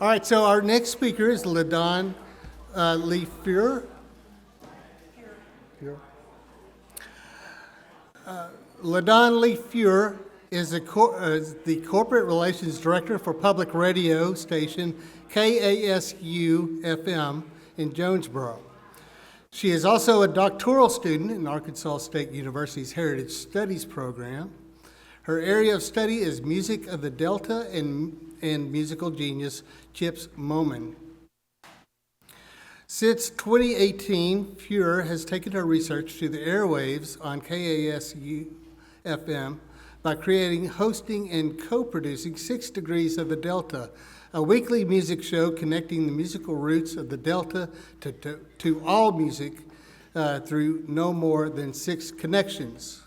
All right, so our next speaker is LaDawn Lee Fuhr. LaDawn Lee Fuhr is the Corporate Relations Director for public radio station KASU-FM in Jonesboro. She is also a doctoral student in Arkansas State University's Heritage Studies program. Her area of study is music of the Delta and musical genius Chips Moman. Since 2018, Fuhr has taken her research to the airwaves on KASU-FM by creating, hosting, and co-producing 6 Degrees of the Delta, a weekly music show connecting the musical roots of the Delta to all music through no more than 6 connections.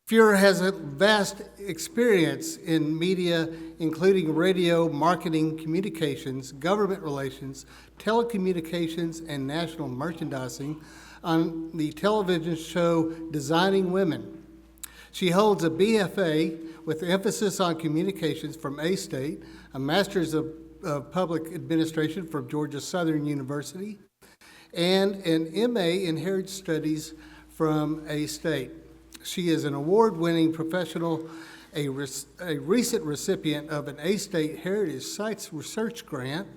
Fuhr has a vast experience in media, including radio, marketing, communications, government relations, telecommunications, and national merchandising on the television show Designing Women. She holds a BFA with emphasis on communications from A-State, a Master's of Public Administration from Georgia Southern University, and an MA in Heritage Studies from A-State. She is an award-winning professional, a recent recipient of an A-State Heritage Sites Research Grant,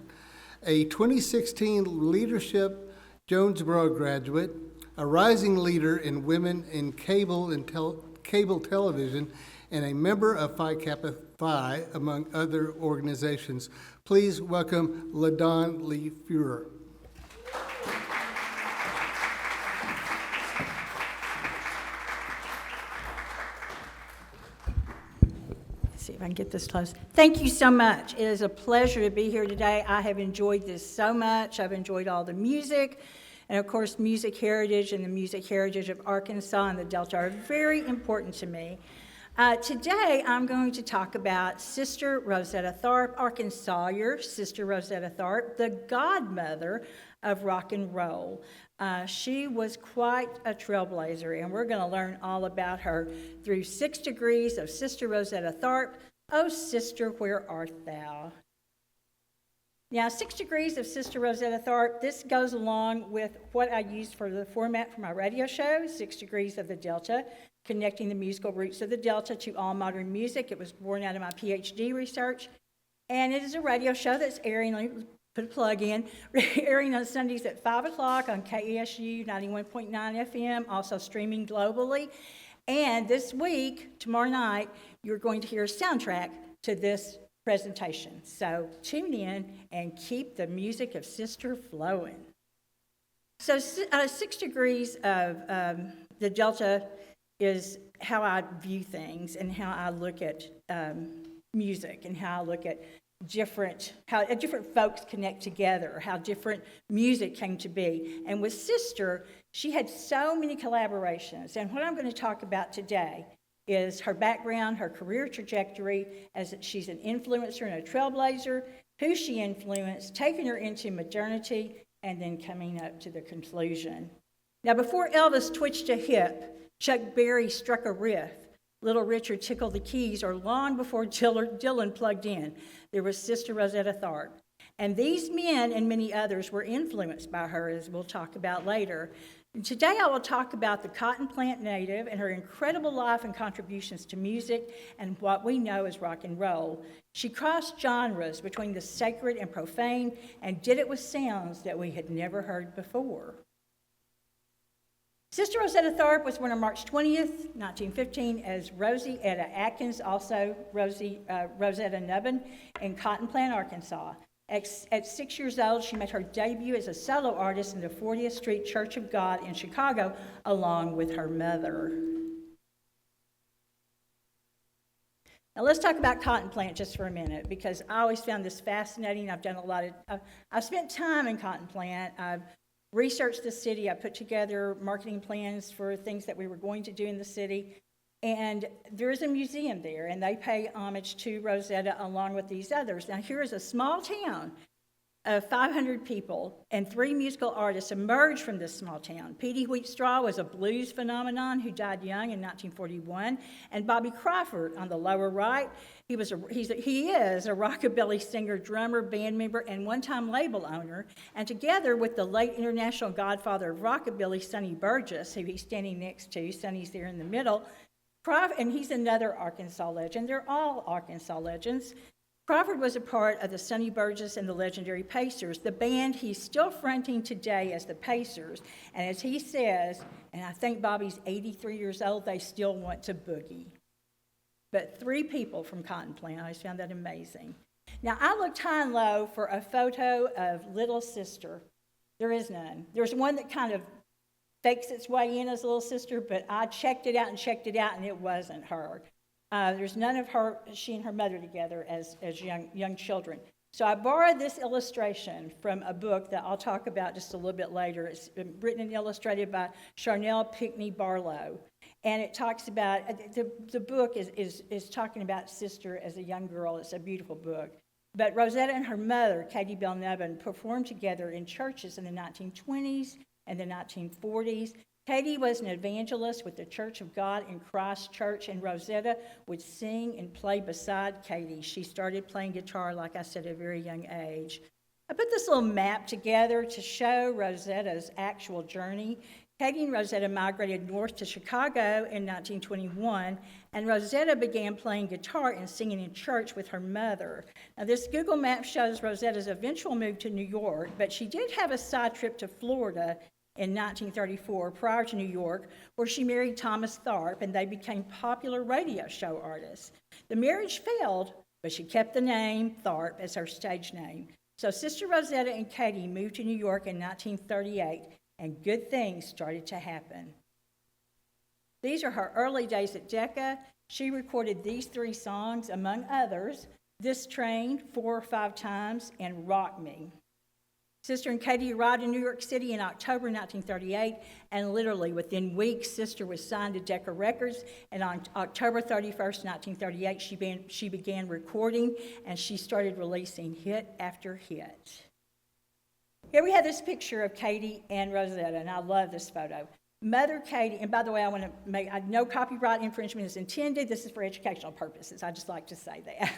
a 2016 Leadership Jonesboro graduate, a rising leader in women in cable television, and a member of Phi Kappa Phi, among other organizations. Please welcome LaDawn Lee Fuhr. See if I can get this close. Thank you so much. It is a pleasure to be here today. I have enjoyed this so much. I've enjoyed all the music, and of course, music heritage and the music heritage of Arkansas and the Delta are very important to me. Today, I'm going to talk about Sister Rosetta Tharpe, Arkansasier, Sister Rosetta Tharpe, the godmother of rock and roll. She was quite a trailblazer, and we're going to learn all about her through 6 Degrees of Sister Rosetta Tharpe. Oh, sister, where art thou? Now, 6 Degrees of Sister Rosetta Tharpe, this goes along with what I used for the format for my radio show, 6 Degrees of the Delta, connecting the musical roots of the Delta to all modern music. It was born out of my PhD research, and it is a radio show that's airing, let me put a plug in, airing on Sundays at 5 o'clock on KASU 91.9 FM, also streaming globally. And this week, tomorrow night, you're going to hear a soundtrack to this presentation. So tune in and keep the music of Sister flowing. So 6 Degrees of the Delta is how I view things and how I look at music and how I look at how different folks connect together, how different music came to be. And with Sister, she had so many collaborations. And what I'm going to talk about today is her background, her career trajectory, as she's an influencer and a trailblazer, who she influenced, taking her into modernity, and then coming up to the conclusion. Now, before Elvis twitched a hip, Chuck Berry struck a riff, Little Richard tickled the keys, or long before Dylan plugged in, there was Sister Rosetta Tharpe. And these men and many others were influenced by her, as we'll talk about later. And today I will talk about the cotton plant native and her incredible life and contributions to music and what we know as rock and roll. She crossed genres between the sacred and profane and did it with sounds that we had never heard before. Sister Rosetta Tharpe was born on March 20th, 1915, as Rosie Etta Atkins, also Rosetta Nubbin, in Cotton Plant, Arkansas. At 6 years old, she made her debut as a solo artist in the 40th Street Church of God in Chicago, along with her mother. Now let's talk about Cotton Plant just for a minute, because I always found this fascinating. I've spent time in Cotton Plant. I've researched the city. I put together marketing plans for things that we were going to do in the city. And there is a museum there, and they pay homage to Rosetta along with these others. Now, here is a small town of 500 people and 3 musical artists emerged from this small town. Petey Wheatstraw was a blues phenomenon who died young in 1941, and Bobby Crawford on the lower right, he is a rockabilly singer, drummer, band member, and one-time label owner, and together with the late international godfather of rockabilly, Sonny Burgess, who he's standing next to, Sonny's there in the middle, and he's another Arkansas legend. They're all Arkansas legends. Crawford was a part of the Sonny Burgess and the legendary Pacers, the band he's still fronting today as the Pacers. And as he says, and I think Bobby's 83 years old, they still want to boogie. But 3 people from Cotton Plant, I just found that amazing. Now, I looked high and low for a photo of Little Sister. There is none. There's one that kind of fakes its way in as Little Sister, but I checked it out, and it wasn't her. There's none of her, she and her mother together as young children. So I borrowed this illustration from a book that I'll talk about just a little bit later. It's been written and illustrated by Charnel Pinckney Barlow. And it talks about, the book is talking about Sister as a young girl. It's a beautiful book. But Rosetta and her mother, Katie Bell Nubbin, performed together in churches in the 1920s and the 1940s. Katie was an evangelist with the Church of God in Christ Church, and Rosetta would sing and play beside Katie. She started playing guitar, like I said, at a very young age. I put this little map together to show Rosetta's actual journey. Katie and Rosetta migrated north to Chicago in 1921, and Rosetta began playing guitar and singing in church with her mother. Now, this Google map shows Rosetta's eventual move to New York, but she did have a side trip to Florida in 1934, prior to New York, where she married Thomas Tharpe, and they became popular radio show artists. The marriage failed, but she kept the name Tharpe as her stage name. So Sister Rosetta and Katie moved to New York in 1938, and good things started to happen. These are her early days at Decca. She recorded these 3 songs, among others, This Train, 4 or 5 Times, and Rock Me. Sister and Katie arrived in New York City in October 1938, and literally within weeks, Sister was signed to Decca Records, and on October 31st, 1938, she began recording, and she started releasing hit after hit. Here we have this picture of Katie and Rosetta, and I love this photo. Mother Katie, and by the way, I want to make, no copyright infringement is intended. This is for educational purposes. I just like to say that.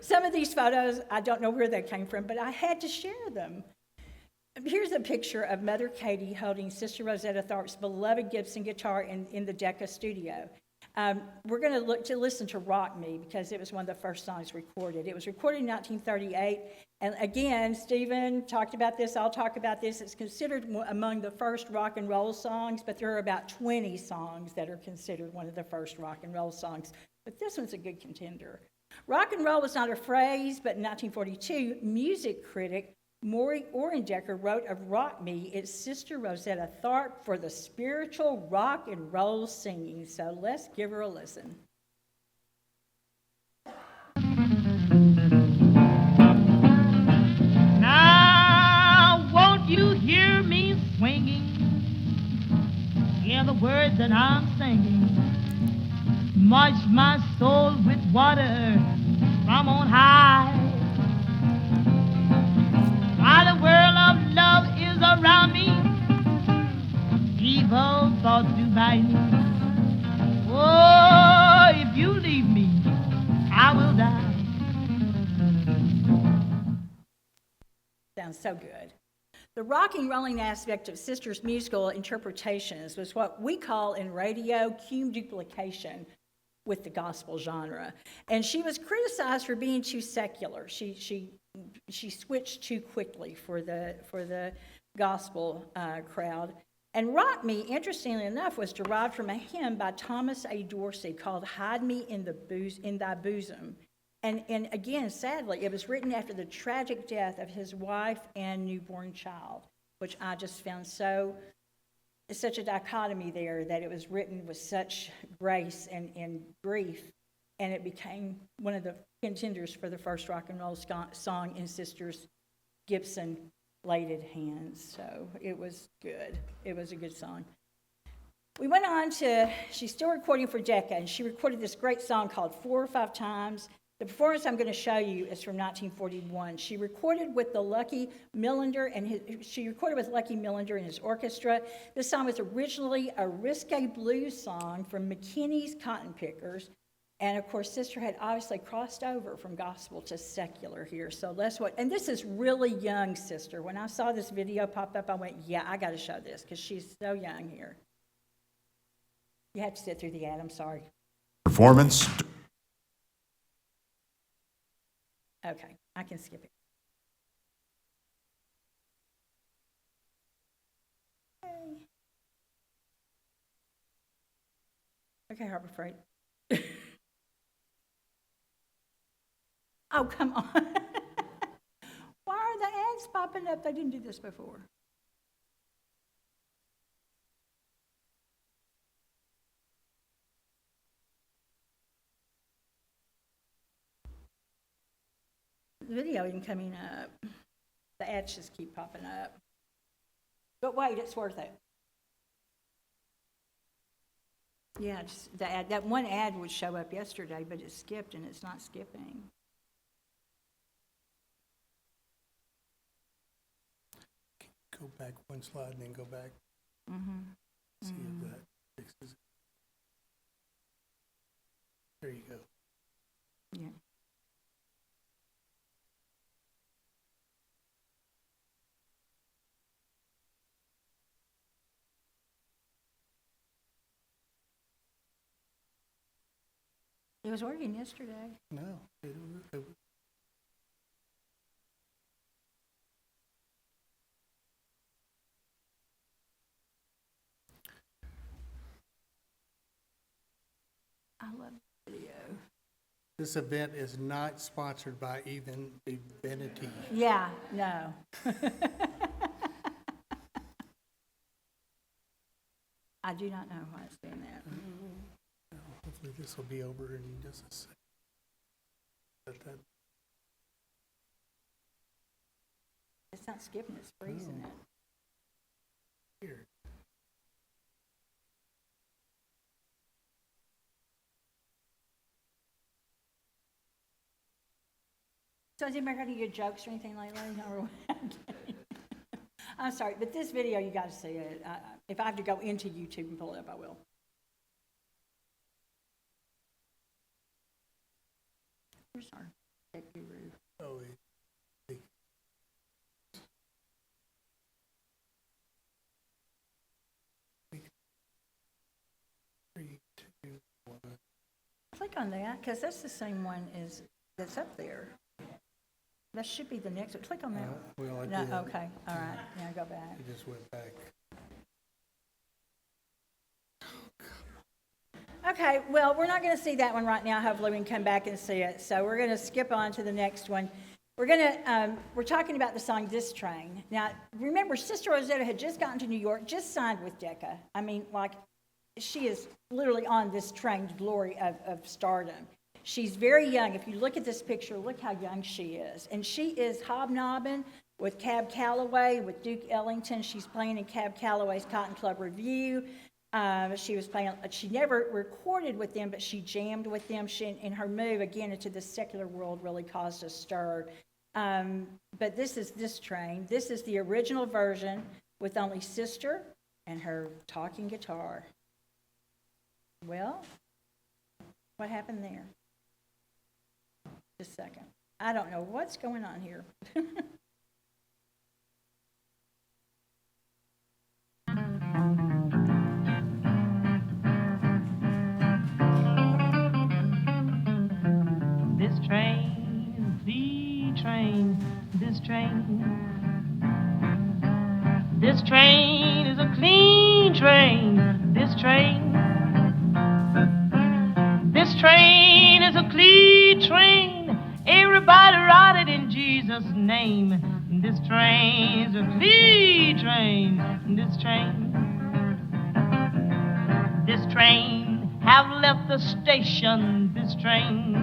Some of these photos, I don't know where they came from, but I had to share them. Here's a picture of Mother Katie holding Sister Rosetta Tharpe's beloved Gibson guitar in the Decca studio. We're going to listen to Rock Me because it was one of the first songs recorded. It was recorded in 1938, and again, Stephen talked about this, I'll talk about this. It's considered among the first rock and roll songs, but there are about 20 songs that are considered one of the first rock and roll songs. But this one's a good contender. Rock and roll was not a phrase, but in 1942, music critic Maury Orendecker wrote of Rock Me, it's Sister Rosetta Tharpe for the spiritual rock and roll singing. So let's give her a listen. Now, won't you hear me swinging? Hear the words that I'm singing. Wash my soul with water from on high. While the world of love is around me, evil thoughts do bite me. Oh, if you leave me, I will die. Sounds so good. The rock and rolling aspect of Sister's musical interpretations was what we call in radio cum duplication with the gospel genre. And she was criticized for being too secular. She switched too quickly for the gospel crowd. And Rock Me, interestingly enough, was derived from a hymn by Thomas A. Dorsey called Hide Me in Thy Bosom. And again, sadly, it was written after the tragic death of his wife and newborn child, which I just found such a dichotomy there, that it was written with such grace and grief, and it became one of the contenders for the first rock and roll song in Sister's Gibson-bladed hands. So it was good. It was a good song. We went on to, she's still recording for Decca, and she recorded this great song called 4 or 5 Times. The performance I'm going to show you is from 1941. She recorded with Lucky Millinder and his orchestra. This song was originally a risque blues song from McKinney's Cotton Pickers. And of course, Sister had obviously crossed over from gospel to secular here. So and this is really young Sister. When I saw this video pop up, I went, yeah, I got to show this because she's so young here. You have to sit through the ad, I'm sorry. Performance. Okay, I can skip it. Okay, Harbor Freight. Oh, come on. Why are the ads popping up? They didn't do this before. The video isn't coming up. The ads just keep popping up. But wait, it's worth it. Yeah, just the ad. That one ad would show up yesterday, but it skipped, and it's not skipping. Go back one slide and then go back. See if that fixes it. There you go. Yeah. It was working yesterday. No. I love the video. This event is not sponsored by even Divinity. Yeah, no. I do not know why it's doing that. Hopefully this will be over in just a second. It's not skipping, it's freezing No. it. Weird. So has anybody got any good jokes or anything lately? Or I'm sorry, but this video, you got to see it. If I have to go into YouTube and pull it up, I will. Where's our tech guru? Oh, 3, 2, 1. Click on that, because that's the same one that's up there. That should be the next one. Click on that. Well, I No, did. okay, all right, now go back. I just went back. Okay, well, we're not going to see that one right now. Hopefully we can come back and see it. So we're going to skip on to the next one. We're talking about the song This Train. Now, remember, Sister Rosetta had just gotten to New York, just signed with Decca. I mean, like, she is literally on this train to glory of stardom. She's very young. If you look at this picture, look how young she is. And she is hobnobbing with Cab Calloway, with Duke Ellington. She's playing in Cab Calloway's Cotton Club Review. She never recorded with them, but she jammed with them. In her move, again, into the secular world really caused a stir. But this is This Train. This is the original version with only Sister and her talking guitar. Well, what happened there? Just a second. I don't know what's going on here. This train, the train, this train. This train is a clean train. This train. This train is a clean train. Everybody ride it in Jesus' name. This train is a clean train. This train. This train have left the station. This train.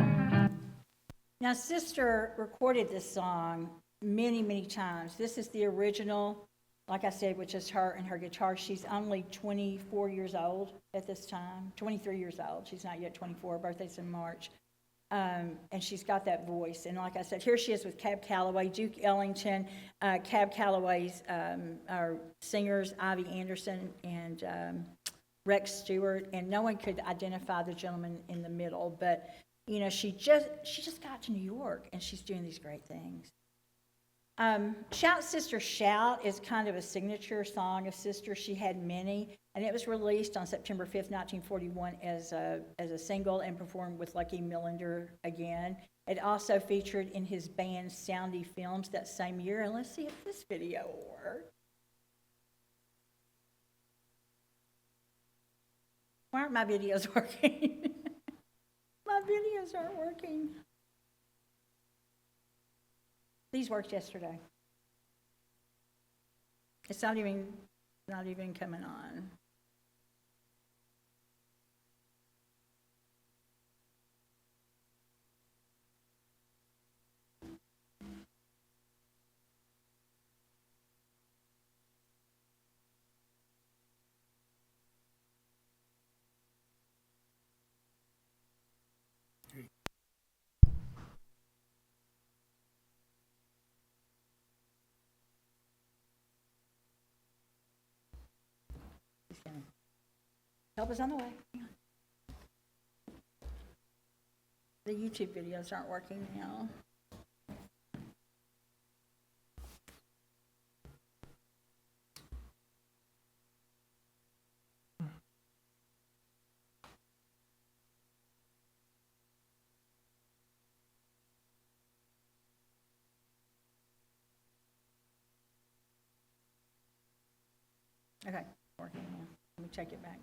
Now, Sister recorded this song many, many times. This is the original, like I said, which is her and her guitar. She's only 24 years old at this time, 23 years old. She's not yet 24. Her birthday's in March. And she's got that voice. And like I said, here she is with Cab Calloway, Duke Ellington, Cab Calloway's our singers, Ivy Anderson and Rex Stewart, and no one could identify the gentleman in the middle. But you know, she just got to New York, and she's doing these great things. Shout Sister Shout is kind of a signature song of Sister. She had many, and it was released on September 5th, 1941 as a single and performed with Lucky Millinder again. It also featured in his band Soundy Films that same year, and let's see if this video will work. Why aren't my videos working? My videos aren't working. These worked yesterday. It's not even coming on. He's gonna help us on the way. Hang on. The YouTube videos aren't working now. Okay, working now. Let me check it back.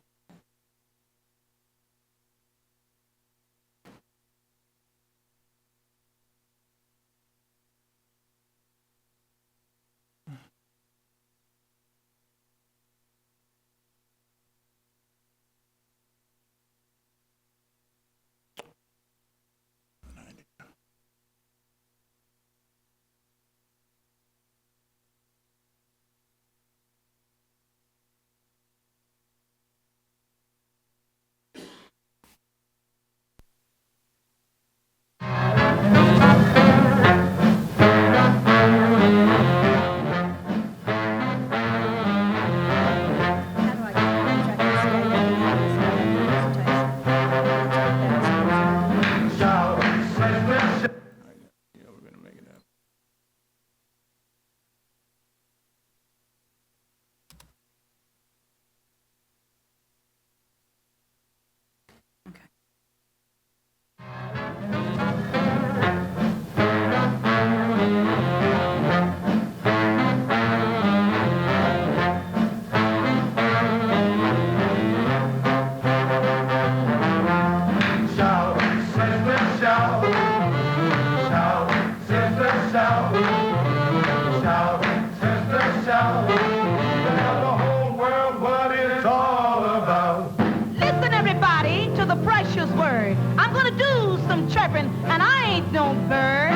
Listen, everybody, to the precious word. I'm gonna do some chirping, and I ain't no bird.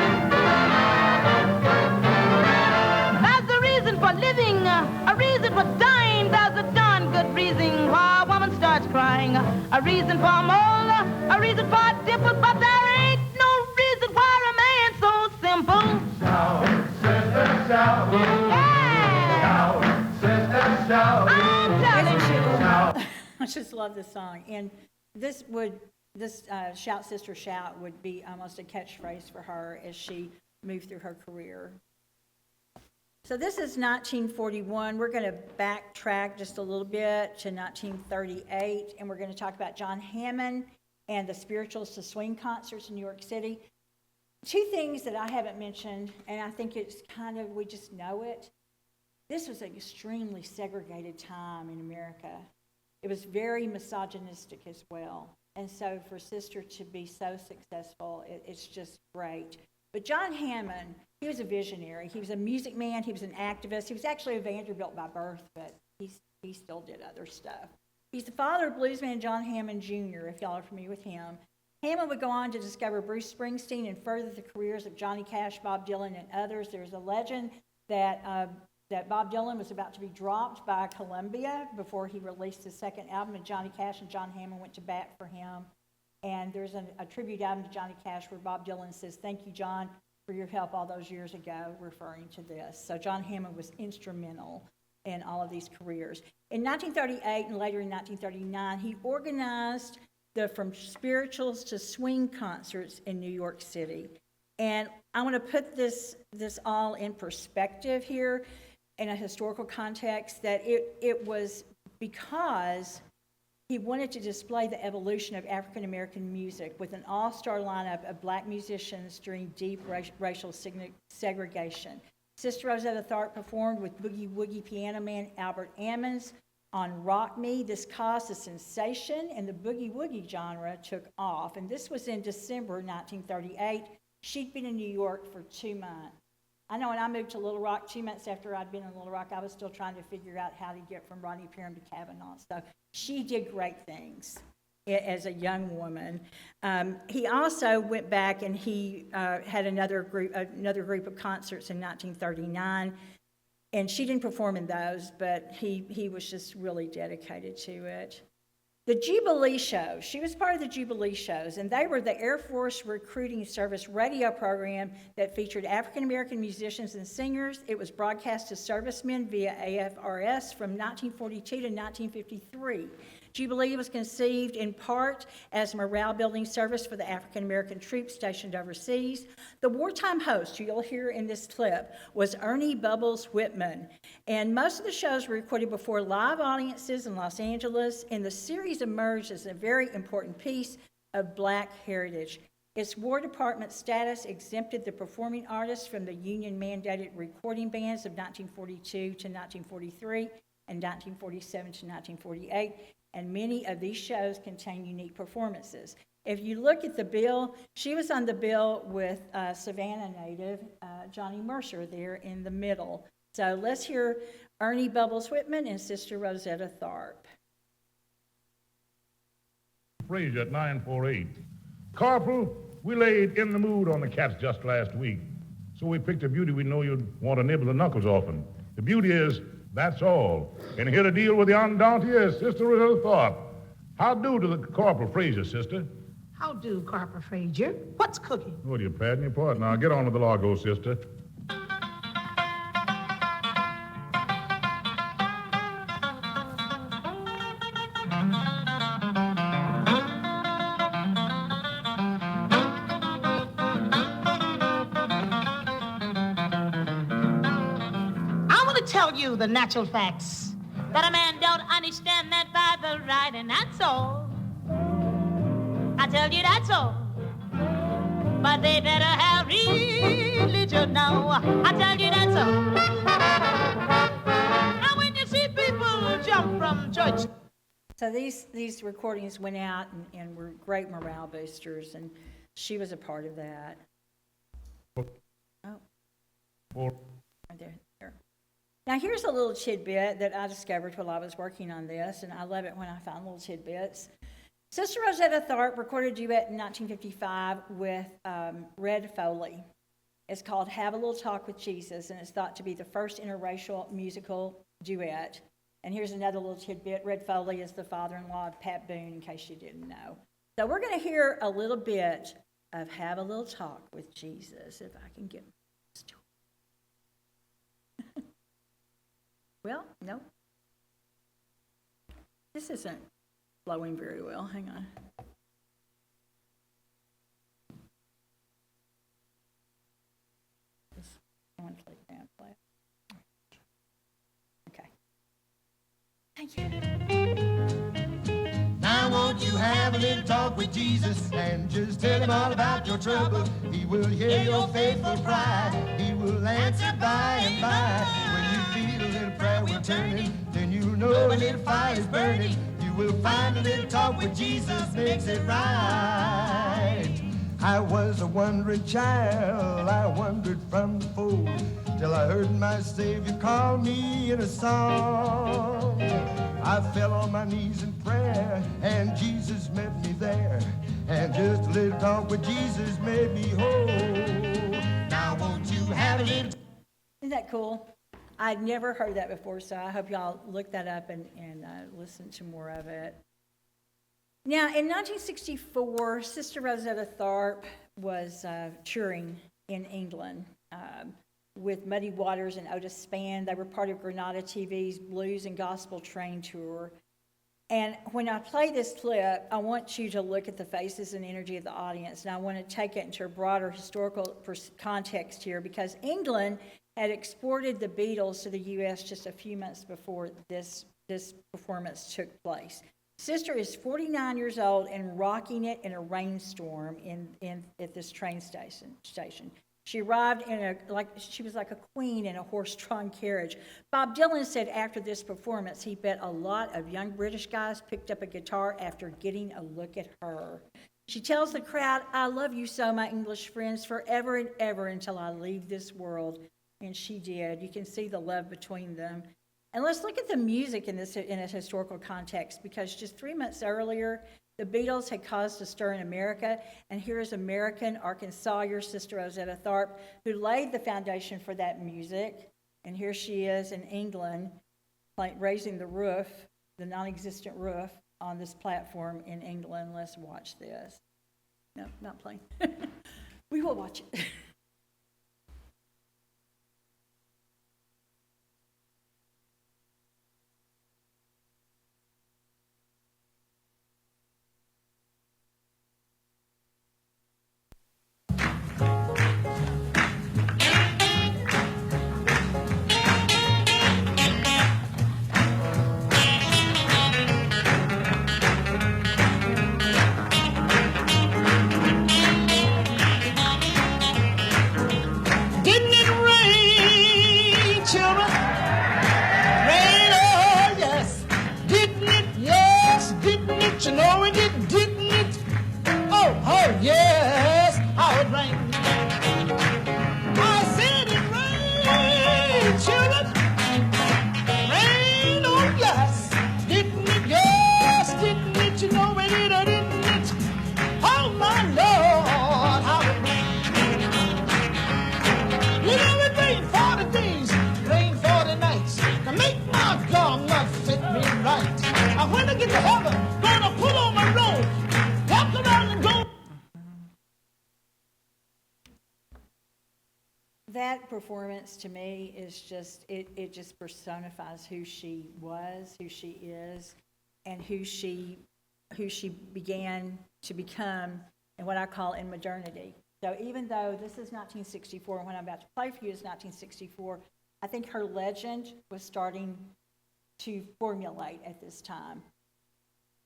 There's a reason for living, a reason for dying. There's a darn good reason why a woman starts crying. A reason for a mole, a reason for a dimple, but there ain't no reason why a man's so simple. Shout, sister, shout. Yeah. Shout, sister, shout. I'm telling you. Shout. I just love this song. And this Shout Sister Shout would be almost a catchphrase for her as she moved through her career. So this is 1941. We're going to backtrack just a little bit to 1938, and we're going to talk about John Hammond and the Spirituals to Swing concerts in New York City. Two things that I haven't mentioned, and I think it's kind of, we just know it. This was an extremely segregated time in America. It was very misogynistic as well. And so for Sister to be so successful, it's just great. But John Hammond, he was a visionary. He was a music man. He was an activist. He was actually a Vanderbilt by birth, but he still did other stuff. He's the father of bluesman John Hammond Jr., if y'all are familiar with him. Hammond would go on to discover Bruce Springsteen and further the careers of Johnny Cash, Bob Dylan, and others. There's a legend that Bob Dylan was about to be dropped by Columbia before he released his second album, and Johnny Cash and John Hammond went to bat for him. And there's a tribute album to Johnny Cash where Bob Dylan says, "Thank you, John, for your help all those years ago," referring to this. So John Hammond was instrumental in all of these careers. In 1938 and later in 1939, he organized the From Spirituals to Swing concerts in New York City. And I want to put this all in perspective here in a historical context, that it was because he wanted to display the evolution of African American music with an all-star lineup of black musicians during deep racial segregation. Sister Rosetta Tharpe performed with Boogie Woogie piano man Albert Ammons on Rock Me. This caused a sensation, and the Boogie Woogie genre took off. And this was in December 1938. She'd been in New York for 2 months. I know when I moved to Little Rock, 2 months after I'd been in Little Rock, I was still trying to figure out how to get from Rodney Perham to Kavanaugh. So she did great things as a young woman. He also went back and he had another group of concerts in 1939. And she didn't perform in those, but he was just really dedicated to it. The Jubilee Show, she was part of the Jubilee Shows, and they were the Air Force Recruiting Service radio program that featured African-American musicians and singers. It was broadcast to servicemen via AFRS from 1942 to 1953. Jubilee was conceived in part as a morale-building service for the African-American troops stationed overseas. The wartime host, who you'll hear in this clip, was Ernie Bubbles Whitman. And most of the shows were recorded before live audiences in Los Angeles, and the series emerged as a very important piece of Black heritage. Its War Department status exempted the performing artists from the union-mandated recording bans of 1942 to 1943 and 1947 to 1948. And many of these shows contain unique performances. If you look at the bill, she was on the bill with Savannah native Johnny Mercer there in the middle. So let's hear Ernie Bubbles Whitman and Sister Rosetta Tharpe. Frazier at 948. Corporal, we laid in the mood on the cats just last week, so we picked a beauty we know you'd want to nibble the knuckles off. And the beauty is, that's all. And here to deal with the undaunted is Sister Rosetta Tharpe. How do to the Corporal Frazier, sister? How do, Corporal Frazier? What's cooking? Oh, you're padding your part. Now get on with the lago, sister. Tell you the natural facts that a man don't understand that Bible right, and that's all. I tell you that's all. But they better have religion now. I tell you that's all. Now when you see people jump from church. So these recordings went out and were great morale boosters, and she was a part of that. Oh, right there. Now, here's a little tidbit that I discovered while I was working on this, and I love it when I find little tidbits. Sister Rosetta Tharpe recorded a duet in 1955 with Red Foley. It's called Have a Little Talk with Jesus, and it's thought to be the first interracial musical duet. And here's another little tidbit. Red Foley is the father-in-law of Pat Boone, in case you didn't know. So we're going to hear a little bit of Have a Little Talk with Jesus, if I can get this to Well, no. This isn't flowing very well. Hang on. I want to play down. Okay. Thank you. Now won't you have a little talk with Jesus and just tell him all about your trouble? He will hear your faithful cry. He will answer by and by. When you feel a little prayer will turning, then you'll know a little fire is burning. You will find a little talk with Jesus makes it right. I was a wandering child, I wandered from the fold, till I heard my Savior call me in a song. I fell on my knees in prayer, and Jesus met me there, and just a little talk with Jesus made me whole. Now won't you have a little... Isn't that cool? I'd never heard that before, so I hope y'all look that up and listen to more of it. Now, in 1964, Sister Rosetta Tharpe was touring in England with Muddy Waters and Otis Spann. They were part of Granada TV's Blues and Gospel Train Tour. And when I play this clip, I want you to look at the faces and energy of the audience, and I want to take it into a broader historical context here, because England had exported the Beatles to the U.S. just a few months before this performance took place. Sister is 49 years old and rocking it in a rainstorm at this train station. She arrived she was like a queen in a horse-drawn carriage. Bob Dylan said after this performance, he bet a lot of young British guys picked up a guitar after getting a look at her. She tells the crowd, "I love you so, my English friends, forever and ever until I leave this world." And she did. You can see the love between them. And let's look at the music in a historical context, because just 3 months earlier, the Beatles had caused a stir in America, and here is American Arkansawyer Sister Rosetta Tharpe, who laid the foundation for that music. And here she is in England, raising the roof, the non-existent roof, on this platform in England. Let's watch this. No, not playing. We will watch it. That performance to me is just, it just personifies who she was, who she is, and who she began to become, and what I call in modernity. So even though this is 1964, and what I'm about to play for you is 1964, I think her legend was starting to formulate at this time.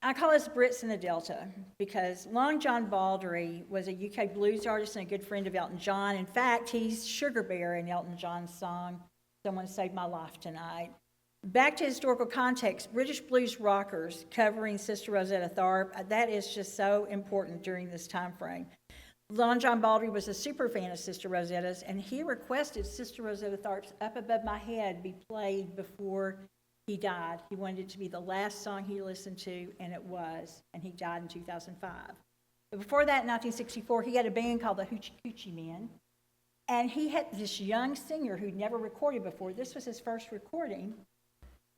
I call us Brits in the Delta because Long John Baldry was a UK blues artist and a good friend of Elton John. In fact, he's Sugar Bear in Elton John's song, Someone Saved My Life Tonight. Back to historical context, British blues rockers covering Sister Rosetta Tharpe, that is just so important during this time frame. Long John Baldry was a super fan of Sister Rosetta's, and he requested Sister Rosetta Tharpe's Up Above My Head be played before he died. He wanted it to be the last song he listened to, and it was, and he died in 2005. But before that, in 1964, he had a band called the Hoochie Coochie Men, and he had this young singer who'd never recorded before. This was his first recording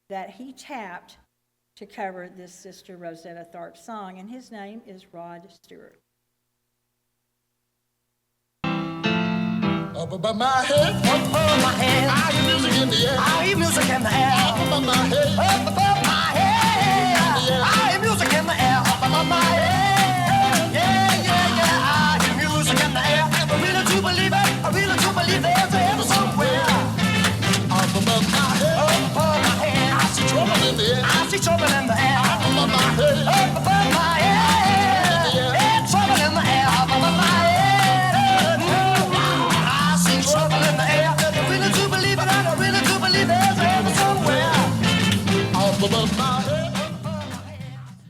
that he tapped to cover this Sister Rosetta Tharpe song, and his name is Rod Stewart. Up above my head, up above my head, I hear music in the air, I hear music in the air. Up above my head, up above my head, I hear music in the air. Up above my head, yeah, yeah, yeah, I hear music in the air. I really do believe it, I really do believe there's a heaven somewhere. Up above my head, up above my head, I see trouble in the air, I see trouble in the air. Up above my head, up above my head, yeah, trouble in the air. Up above my head. Trouble in the air. I really do believe it, and I really do believe there's heaven somewhere. Up above my head.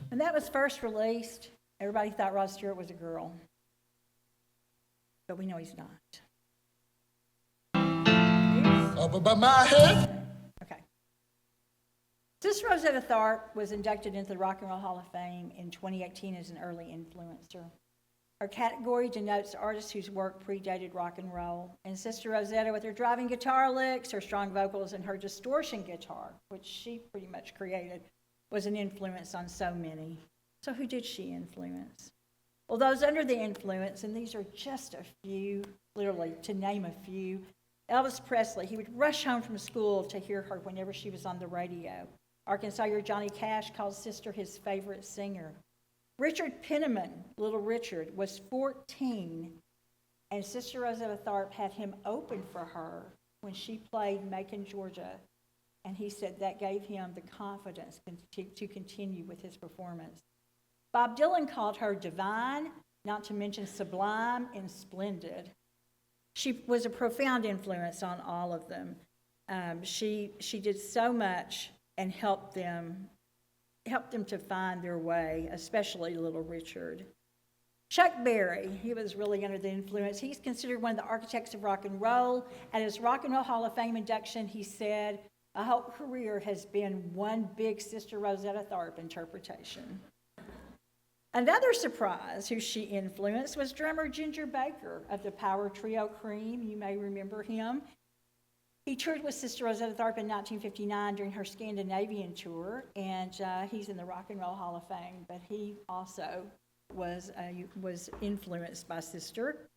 When that was first released, everybody thought Rod Stewart was a girl. But we know he's not. Up above my head. Okay. Sister Rosetta Tharpe was inducted into the Rock and Roll Hall of Fame in 2018 as an early influencer. Her category denotes artists whose work predated rock and roll. And Sister Rosetta, with her driving guitar licks, her strong vocals, and her distortion guitar, which she pretty much created, was an influence on so many. So who did she influence? Well, those under the influence, and these are just a few, literally to name a few. Elvis Presley, he would rush home from school to hear her whenever she was on the radio. Arkansas Johnny Cash called Sister his favorite singer. Richard Penniman, Little Richard, was 14, and Sister Rosetta Tharpe had him open for her when she played Macon, Georgia, and he said that gave him the confidence to continue with his performance. Bob Dylan called her divine, not to mention sublime and splendid. She was a profound influence on all of them. She did so much and helped them to find their way, especially Little Richard. Chuck Berry, he was really under the influence. He's considered one of the architects of rock and roll. At his Rock and Roll Hall of Fame induction, he said, "My whole career has been one big Sister Rosetta Tharpe interpretation." Another surprise who she influenced was drummer Ginger Baker of the power trio Cream. You may remember him. He toured with Sister Rosetta Tharpe in 1959 during her Scandinavian tour, and he's in the Rock and Roll Hall of Fame, but he also was influenced by Sister.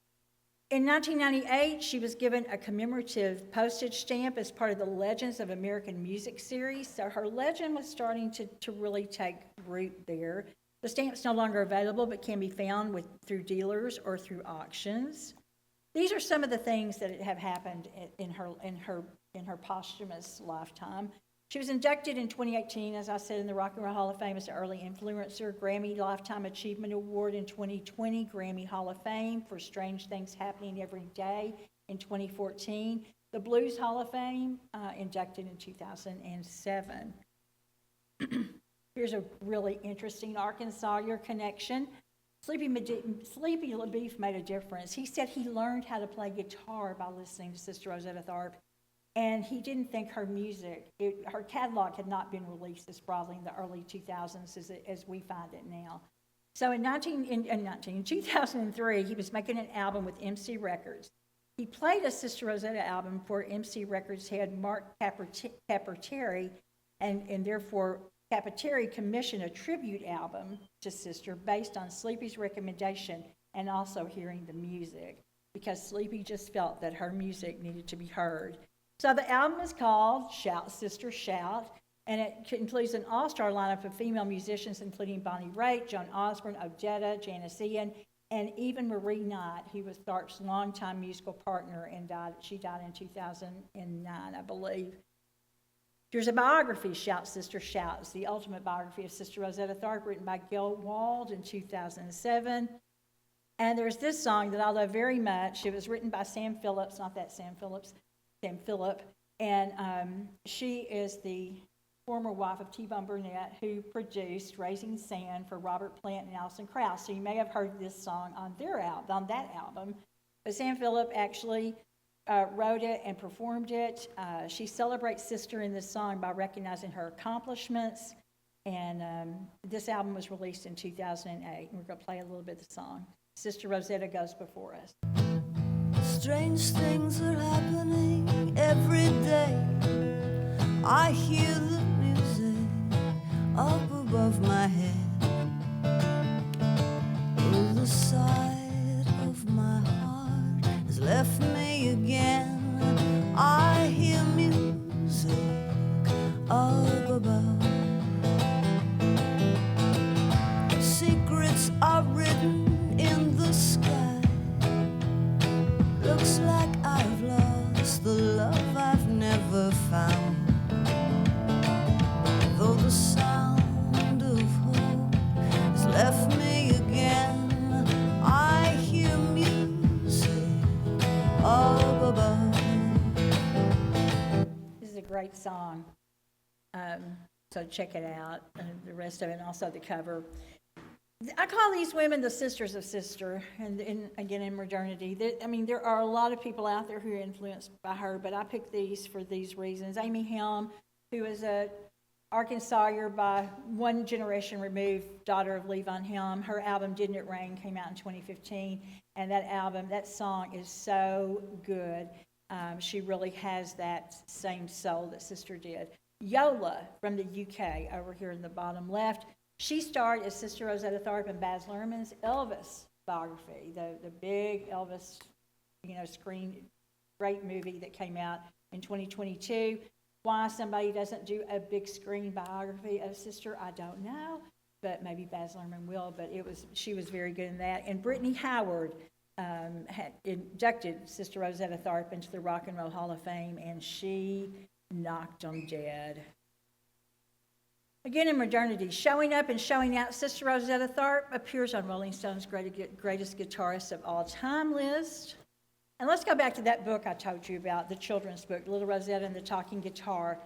In 1998, she was given a commemorative postage stamp as part of the Legends of American Music series, so her legend was starting to really take root there. The stamp's no longer available, but can be found through dealers or through auctions. These are some of the things that have happened in her posthumous lifetime. She was inducted in 2018, as I said, in the Rock and Roll Hall of Fame as an early influencer, Grammy Lifetime Achievement Award in 2020, Grammy Hall of Fame for Strange Things Happening Every Day in 2014, the Blues Hall of Fame, inducted in 2007. Here's a really interesting Arkansas connection. Sleepy LaBeef made a difference. He said he learned how to play guitar by listening to Sister Rosetta Tharpe, and he didn't think her her catalog had not been released as broadly in the early 2000s as we find it now. So in 2003, he was making an album with MC Records. He played a Sister Rosetta album for MC Records head Mark Caperteri, and therefore Caperteri commissioned a tribute album to Sister based on Sleepy's recommendation and also hearing the music, because Sleepy just felt that her music needed to be heard. So the album is called Shout, Sister, Shout, and it includes an all-star lineup of female musicians, including Bonnie Raitt, Joan Osborne, Odetta, Janice Ian, and even Marie Knight, who was Tharpe's longtime musical partner and she died in 2009, I believe. There's a biography, Shout, Sister, Shout. It's the ultimate biography of Sister Rosetta Tharpe, written by Gil Wald in 2007. And there's this song that I love very much. It was written by Sam Phillips, not that Sam Phillips, Sam Phillip. And she is the former wife of T-Bone Burnett, who produced Raising Sand for Robert Plant and Alison Krauss. So you may have heard this song on that album. But Sam Phillip actually wrote it and performed it. She celebrates Sister in this song by recognizing her accomplishments. And this album was released in 2008. And we're going to play a little bit of the song. Sister Rosetta goes before us. Strange things are happening every day. I hear the music up above my head. Oh, the side of my heart has left me again. I hear music up above. Secrets are written in the sky. Looks like I've lost the love I've never found. Though the sound of hope has left me again, I hear music up above. This is a great song. So check it out. And the rest of it, and also the cover. I call these women the sisters of Sister, and again in modernity. There are a lot of people out there who are influenced by her, but I picked these for these reasons. Amy Helm, who is a Arkansasier by one generation removed, daughter of Levon Helm. Her album Didn't It Rain came out in 2015, and that song is so good. She really has that same soul that Sister did. Yola from the UK, over here in the bottom left. She starred as Sister Rosetta Tharpe in Baz Luhrmann's Elvis biography, the big Elvis, great movie that came out in 2022. Why somebody doesn't do a big screen biography of Sister, I don't know, but maybe Baz Luhrmann will. But she was very good in that. And Brittany Howard had inducted Sister Rosetta Tharpe into the Rock and Roll Hall of Fame, and she knocked them dead. Again, in modernity, showing up and showing out, Sister Rosetta Tharpe appears on Rolling Stone's greatest guitarists of all time list. And let's go back to that book I told you about, the children's book, Little Rosetta and the Talking Guitar.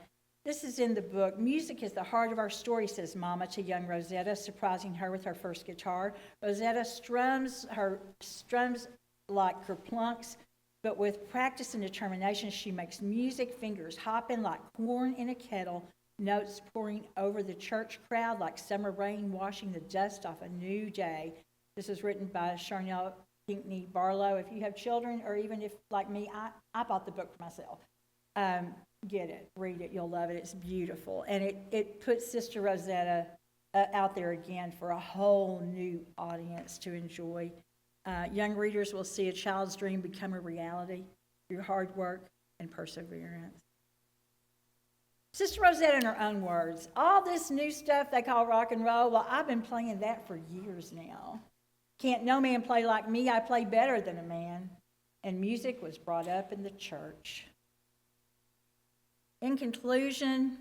This is in the book. Music is the heart of our story, says Mama to young Rosetta, surprising her with her first guitar. Rosetta strums like Kerplunks, but with practice and determination, she makes music, fingers hopping like corn in a kettle, notes pouring over the church crowd like summer rain washing the dust off a new day. This is written by Charnel Pinckney Barlow. If you have children, or even if, like me, I bought the book for myself. Get it, read it, you'll love it. It's beautiful. And it puts Sister Rosetta out there again for a whole new audience to enjoy. Young readers will see a child's dream become a reality through hard work and perseverance. Sister Rosetta, in her own words, all this new stuff they call rock and roll, well, I've been playing that for years now. Can't no man play like me, I play better than a man. And music was brought up in the church. In conclusion,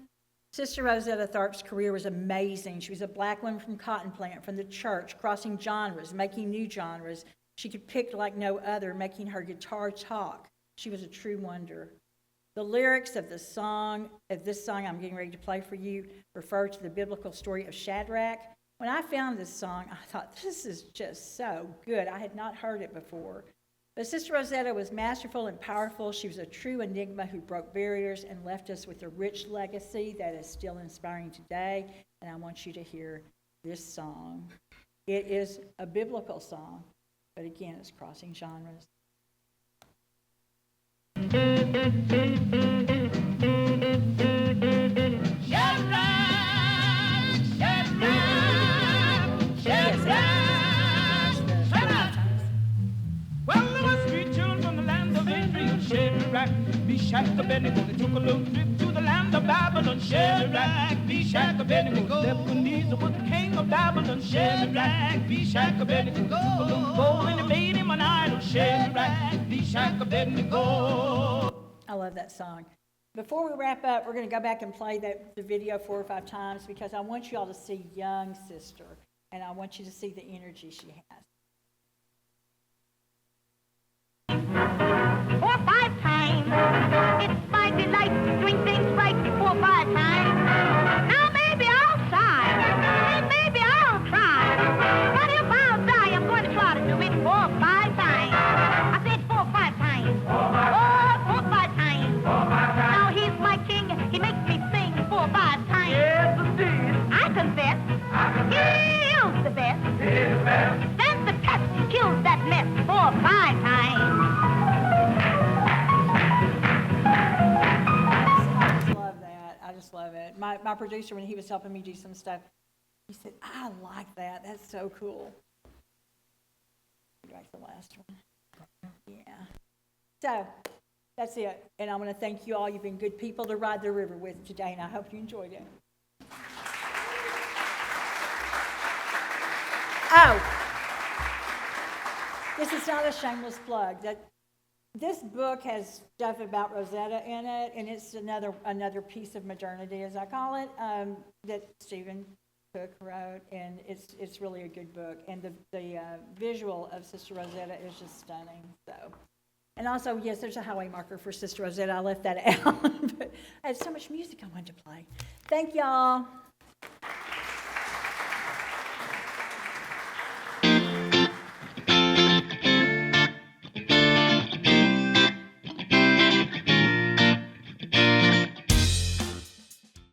Sister Rosetta Tharpe's career was amazing. She was a black woman from Cotton Plant, from the church, crossing genres, making new genres. She could pick like no other, making her guitar talk. She was a true wonder. The lyrics of this song I'm getting ready to play for you, refer to the biblical story of Shadrach. When I found this song, I thought, this is just so good. I had not heard it before. But Sister Rosetta was masterful and powerful. She was a true enigma who broke barriers and left us with a rich legacy that is still inspiring today. And I want you to hear this song. It is a biblical song, but again, it's crossing genres. Meshach, Abednego, they took a little trip to the land of Babylon. Shadrach, Meshach, Abednego, Nebuchadnezzar was the king of Babylon. Shadrach, Meshach, Abednego, took a little bowl and he made him an idol. Shadrach, Meshach, Abednego. I love that song. Before we wrap up, we're going to go back and play the video 4 or 5 times because I want you all to see young Sister, and I want you to see the energy she has. 4 or 5 times. It's my delight doing things right 4 or 5 times. Now maybe I'll try, and maybe I'll try. But if I'll die, I'm going to try to do it 4 or 5 times. I said 4 or 5 times. 4 or 5 times. Now he's my king. He makes me sing 4 or 5 times. Yes, indeed. I confess. He's the best. He's the best. Stands the test, kills that mess 4 or 5 times. Love it. My producer, when he was helping me do some stuff, he said, I like that. That's so cool. Back to the last one. Yeah. So, that's it. And I want to thank you all. You've been good people to ride the river with today, and I hope you enjoyed it. Oh, this is not a shameless plug. This book has stuff about Rosetta in it, and it's another piece of modernity, as I call it, that Stephen Cook wrote, and it's really a good book. And the visual of Sister Rosetta is just stunning. So, and also, yes, there's a highway marker for Sister Rosetta. I left that out, but I had so much music I wanted to play. Thank y'all.